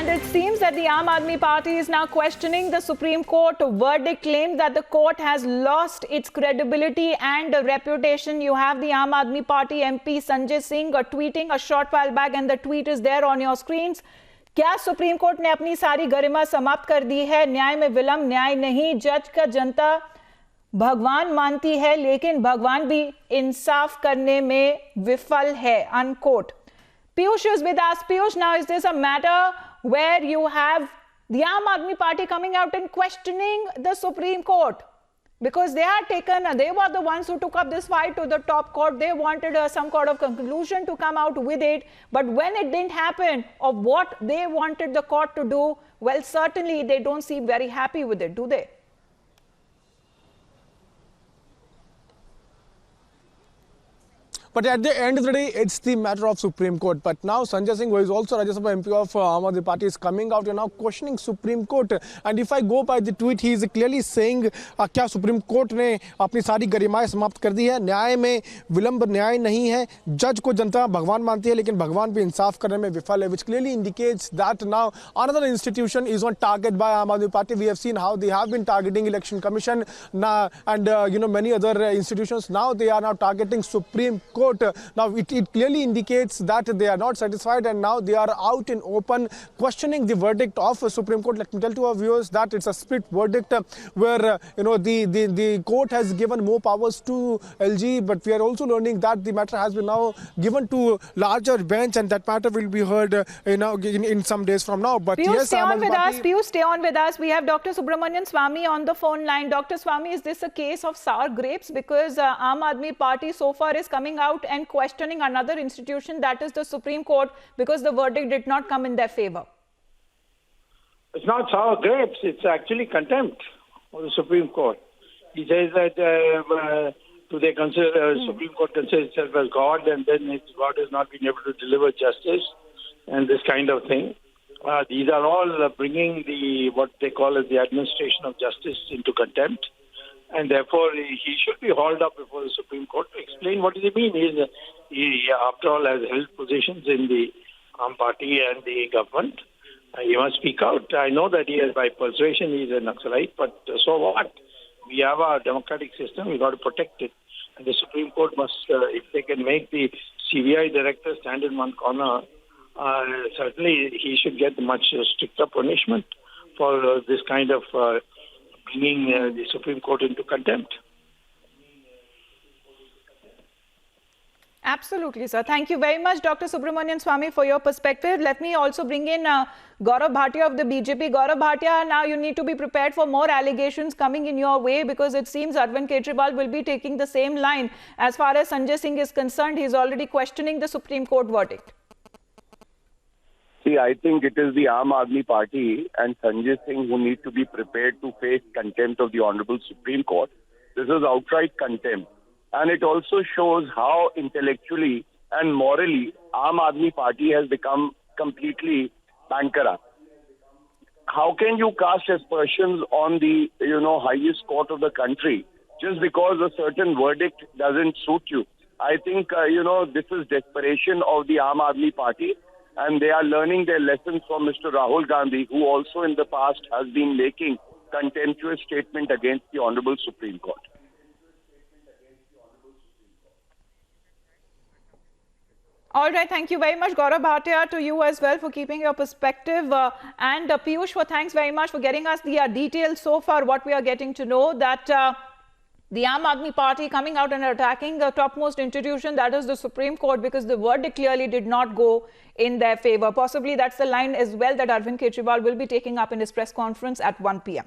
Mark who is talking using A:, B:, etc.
A: And it seems that the Aam Aadmi Party is now questioning the Supreme Court verdict, claims that the court has lost its credibility and reputation. You have the Aam Aadmi Party MP Sanjay Singh tweeting a short while back, and the tweet is there on your screens. क्या supreme court ने अपनी सारी गरिमा समाप्त कर दी है? न्याय में विलंब न्याय नहीं, जज का जनता भगवान मानती है, लेकिन भगवान भी इंसाफ करने में विफल है, unquote. Piyush is with us. Piyush, now is this a matter where you have the Aam Aadmi Party coming out and questioning the Supreme Court? Because they were the ones who took up this fight to the top court. They wanted some sort of conclusion to come out with it. But when it didn't happen, of what they wanted the court to do, well, certainly they don't seem very happy with it, do they?
B: But at the end of the day, it's the matter of Supreme Court. But now Sanjay Singh, who is also Rajya Sabha MP of Aam Aadmi Party, is coming out and now questioning Supreme Court. And if I go by the tweet, he is clearly saying, क्या Supreme Court ने अपनी सारी गरिमाएं समाप्त कर दी है? न्याय में विलंब न्याय नहीं है, जज को जनता भगवान मानती है, लेकिन भगवान भी इंसाफ करने में विफल है, which clearly indicates that now another institution is on target by Aam Aadmi Party. We have seen how they have been targeting Election Commission now, and many other institutions. Now they are now targeting Supreme Court. Now it clearly indicates that they are not satisfied, and now they are out in open questioning the verdict of Supreme Court. Let me tell to our viewers that it's a split verdict where the court has given more powers to LG, but we are also learning that the matter has been now given to larger bench, and that matter will be heard in some days from now. But
A: Piyush,
B: yes,
A: stay on with us. Piyush, stay on with us. We have Dr. Subramanian Swamy on the phone line. Dr. Swamy, is this a case of sour grapes? Because Aam Aadmi Party so far is coming out and questioning another institution, that is the Supreme Court, because the verdict did not come in their favor.
C: It's not sour grapes, it's actually contempt of the Supreme Court. He says that Supreme Court considers itself as God, and then God has not been able to deliver justice and this kind of thing. These are all bringing what they call as the administration of justice into contempt. And therefore, he should be hauled up before the Supreme Court to explain what does it mean. He, after all, has held positions in the Aam Party and the government. He must speak out. I know that he is, by persuasion, he is a Naxalite, but so what? We have our democratic system. We've got to protect it. And the Supreme Court must, if they can make the CBI director stand in one corner, certainly he should get much stricter punishment for this kind of bringing the Supreme Court into contempt.
A: Absolutely, sir. Thank you very much, Dr. Subramanian Swamy, for your perspective. Let me also bring in Gaurav Bhatia of the BJP. Gaurav Bhatia, now you need to be prepared for more allegations coming in your way, because it seems Arvind Kejriwal will be taking the same line. As far as Sanjay Singh is concerned, he is already questioning the Supreme Court verdict.
D: See, I think it is the Aam Aadmi Party and Sanjay Singh who need to be prepared to face contempt of the Honorable Supreme Court. This is outright contempt. And it also shows how intellectually and morally Aam Aadmi Party has become completely bankrupt. How can you cast aspersions on the highest court of the country just because a certain verdict doesn't suit you? I think this is desperation of the Aam Aadmi Party, and they are learning their lessons from Mr. Rahul Gandhi, who also in the past has been making contemptuous statement against the Honorable Supreme Court.
A: All right, thank you very much, Gaurav Bhatia, to you as well for keeping your perspective. And Piyush, thanks very much for getting us the details so far. What we are getting to know that the Aam Aadmi Party coming out and attacking the topmost institution, that is the Supreme Court, because the verdict clearly did not go in their favor. Possibly that's the line as well that Arvind Kejriwal will be taking up in his press conference at 1 p.m.